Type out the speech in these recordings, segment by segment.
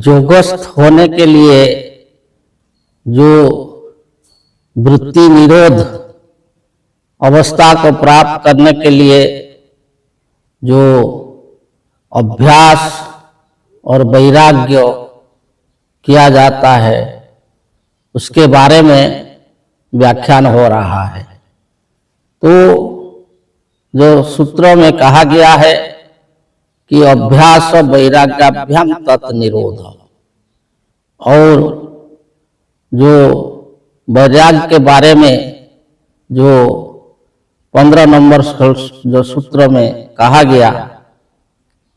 योगस्थ होने के लिए जो वृत्ति निरोध अवस्था को प्राप्त करने के लिए जो अभ्यास और वैराग्य किया जाता है उसके बारे में व्याख्यान हो रहा है। तो जो सूत्रों में कहा गया है कि अभ्यास वैराग्याभ्याम तत् निरोध, और जो वैराग्य के बारे में जो 15 नंबर जो सूत्र में कहा गया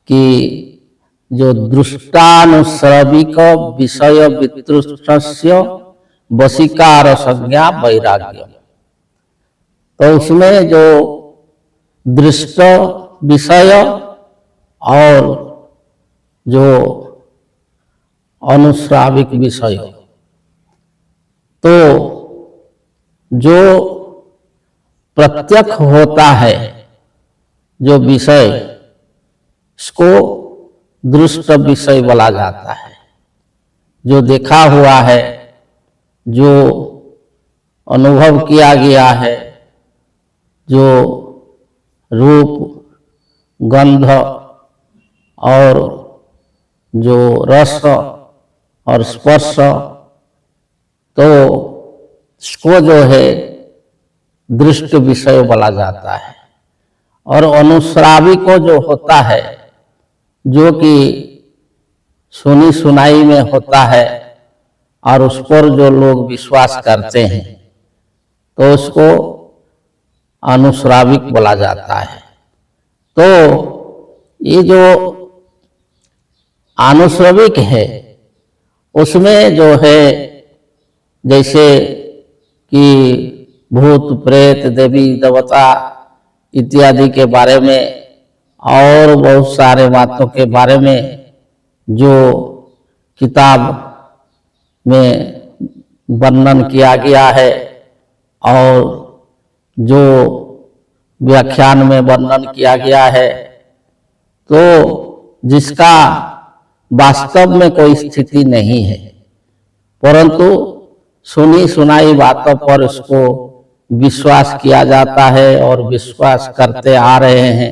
कि जो दृष्टानुश्रविक विषय वितृष्णस्य वशीकार संज्ञा वैराग्य, तो उसमें जो दृष्ट विषय और जो अनुश्राविक विषय, तो जो प्रत्यक्ष होता है जो विषय, इसको दृष्ट विषय बोला जाता है। जो देखा हुआ है, जो अनुभव किया गया है, जो रूप गंध और जो रस और स्पर्श, तो इसको जो है दृष्ट विषय बोला जाता है। और अनुश्रावी को जो होता है, जो कि सुनी सुनाई में होता है और उस पर जो लोग विश्वास करते हैं, तो उसको अनुश्राविक बोला जाता है। तो ये जो अनुश्रविक है उसमें जो है जैसे कि भूत प्रेत देवी देवता इत्यादि के बारे में और बहुत सारे बातों के बारे में जो किताब में वर्णन किया गया है और जो व्याख्यान में वर्णन किया गया है, तो जिसका वास्तव में कोई स्थिति नहीं है, परंतु सुनी सुनाई बातों पर उसको विश्वास किया जाता है और विश्वास करते आ रहे हैं,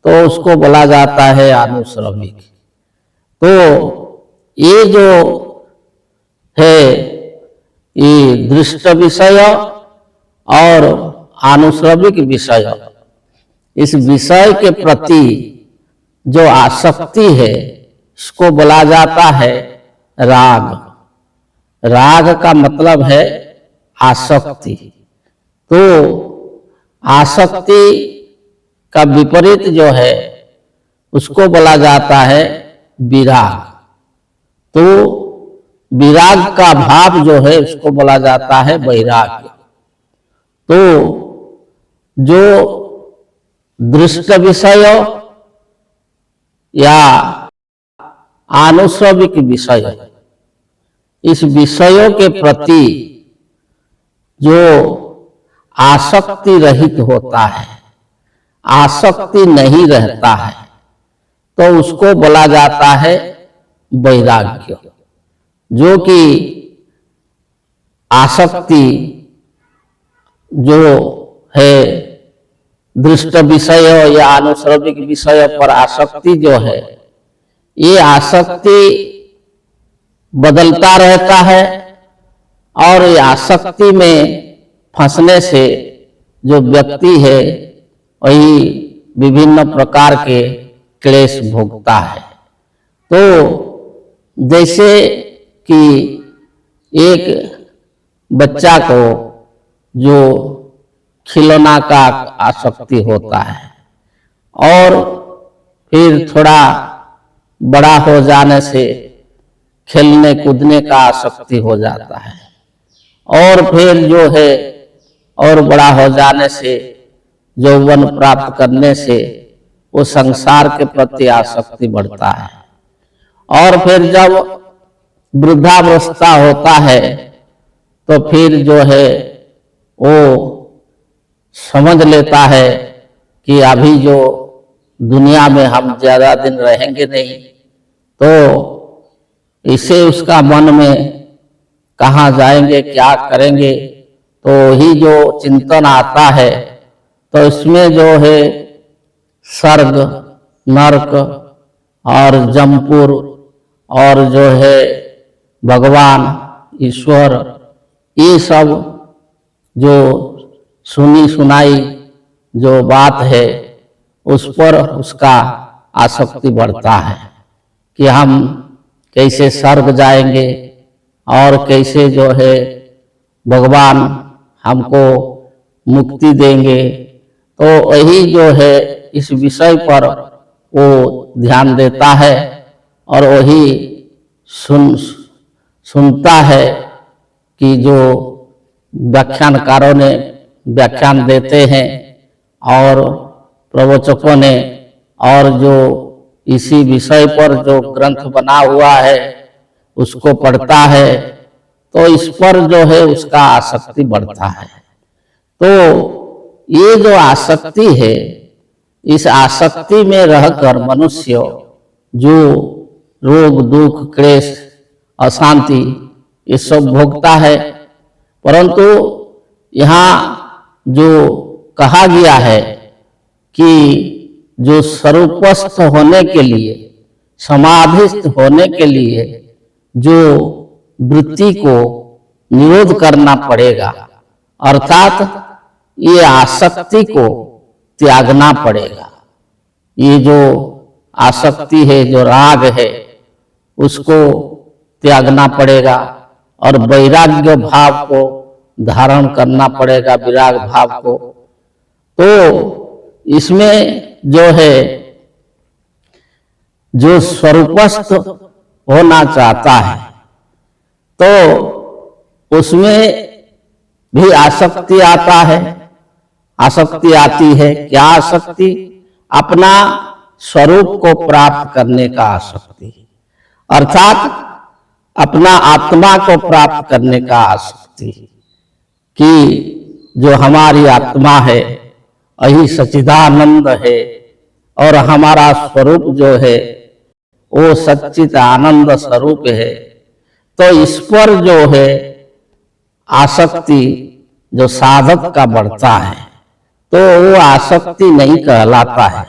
तो उसको बोला जाता है अनुश्रविक। तो ये जो है ये दृष्ट विषय और अनुश्रविक विषय, इस विषय के प्रति जो आसक्ति है इसको बोला जाता है राग। राग का मतलब है आसक्ति। तो आसक्ति का विपरीत जो है उसको बोला जाता है विराग। तो विराग का भाव जो है उसको बोला जाता है वैराग्य। तो जो दृष्ट विषय या अनुश्रविक विषय, इस विषयों के प्रति जो आसक्ति रहित होता है, आसक्ति नहीं रहता है, तो उसको बोला जाता है वैराग्य। जो कि आसक्ति जो है दृष्ट विषय या अनुश्रविक विषय पर आसक्ति जो है, ये आसक्ति बदलता रहता है और ये आसक्ति में फंसने से जो व्यक्ति है वही विभिन्न प्रकार के क्लेश भोगता है। तो जैसे कि एक बच्चा को जो खिलौना का आसक्ति होता है और फिर थोड़ा बड़ा हो जाने से खेलने कूदने का आसक्ति हो जाता है और फिर जो है और बड़ा हो जाने से यौवन प्राप्त करने से वो संसार के प्रति आसक्ति बढ़ता है और फिर जब वृद्धावस्था होता है तो फिर जो है वो समझ लेता है कि अभी जो दुनिया में हम ज्यादा दिन रहेंगे नहीं, तो इसे उसका मन में कहाँ जाएंगे क्या करेंगे, तो ही जो चिंतन आता है तो इसमें जो है स्वर्ग नरक और जमपुर और जो है भगवान ईश्वर, ये सब जो सुनी सुनाई जो बात है उस पर उसका आसक्ति बढ़ता है कि हम कैसे स्वर्ग जाएंगे और कैसे जो है भगवान हमको मुक्ति देंगे। तो वही जो है इस विषय पर वो ध्यान देता है और वही सुनता है कि जो व्याख्यानकारों ने व्याख्यान देते हैं और प्रवचकों ने और जो इसी विषय पर जो ग्रंथ बना हुआ है उसको पढ़ता है तो इस पर जो है उसका आसक्ति बढ़ता है। तो ये जो आसक्ति है, इस आसक्ति में रहकर मनुष्य जो रोग दुख क्लेश अशांति ये सब भोगता है, परंतु यहाँ जो कहा गया है कि जो स्वरूपस्थ होने के लिए समाधिस्थ होने के लिए जो वृत्ति को निरोध करना पड़ेगा, अर्थात ये आसक्ति को त्यागना पड़ेगा। ये जो आसक्ति है, जो राग है, उसको त्यागना पड़ेगा और वैराग्य भाव को धारण करना पड़ेगा, विराग भाव को। तो इसमें जो है जो स्वरूपस्थ होना चाहता है तो उसमें भी आसक्ति आता है, आसक्ति आती है। क्या आसक्ति? अपना स्वरूप को प्राप्त करने का आसक्ति, अर्थात अपना आत्मा को प्राप्त करने का आसक्ति कि जो हमारी आत्मा है वही सच्चिदानंद है और हमारा स्वरूप जो है वो सच्चित आनंद स्वरूप है। तो इस पर जो है आसक्ति जो साधक का बढ़ता है तो वो आसक्ति नहीं कहलाता है।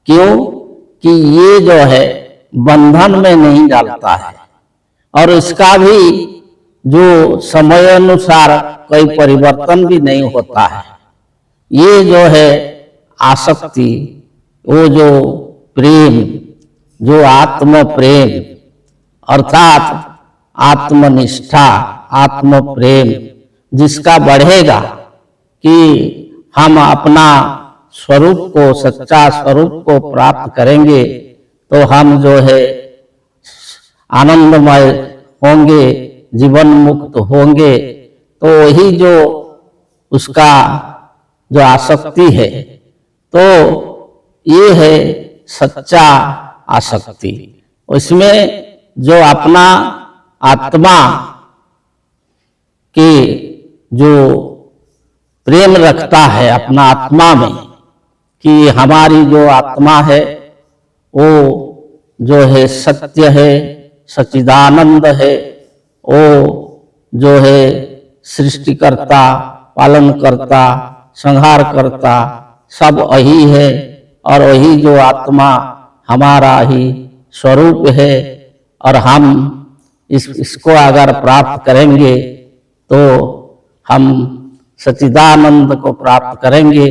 क्यों? कि ये जो है बंधन में नहीं डालता है और इसका भी जो समय अनुसार कोई परिवर्तन भी नहीं होता है। ये जो है आसक्ति, वो जो प्रेम, जो आत्म प्रेम अर्थात आत्मनिष्ठा, आत्म प्रेम जिसका बढ़ेगा कि हम अपना स्वरूप को, सच्चा स्वरूप को प्राप्त करेंगे तो हम जो है आनंदमय होंगे, जीवन मुक्त होंगे। तो वही जो उसका जो आसक्ति है तो ये है सच्चा आसक्ति। उसमें जो अपना आत्मा के जो प्रेम रखता है अपना आत्मा में कि हमारी जो आत्मा है वो जो है सत्य है, सच्चिदानंद है, वो जो है सृष्टिकर्ता, पालन करता, संहार करता सब वही है और वही जो आत्मा हमारा ही स्वरूप है और हम इसको अगर प्राप्त करेंगे तो हम सच्चिदानंद को प्राप्त करेंगे।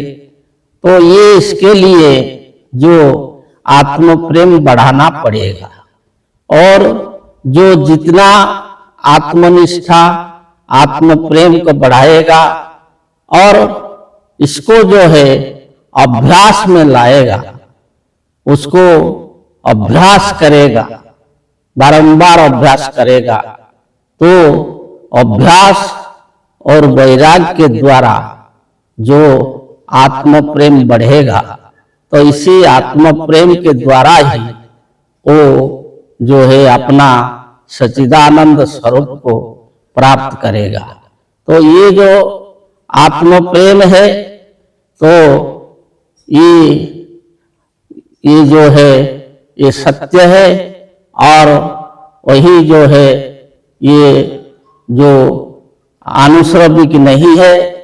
तो ये इसके लिए जो आत्म प्रेम बढ़ाना पड़ेगा और जो जितना आत्मनिष्ठा, आत्म प्रेम को बढ़ाएगा और इसको जो है अभ्यास में लाएगा, उसको अभ्यास करेगा, बारंबार अभ्यास करेगा, तो अभ्यास और वैराग्य के द्वारा जो आत्म प्रेम बढ़ेगा, तो इसी आत्म प्रेम के द्वारा ही वो जो है अपना सच्चिदानंद स्वरूप को प्राप्त करेगा। तो ये जो आत्म प्रेम है, तो ये जो है ये सत्य है, और वही जो है ये जो आनुश्रविक नहीं है,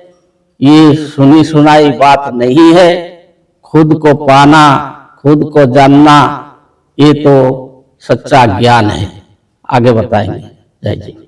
ये सुनी सुनाई बात नहीं है। खुद को पाना, खुद को जानना, ये तो सच्चा ज्ञान है। आगे बताएंगे। जय जी।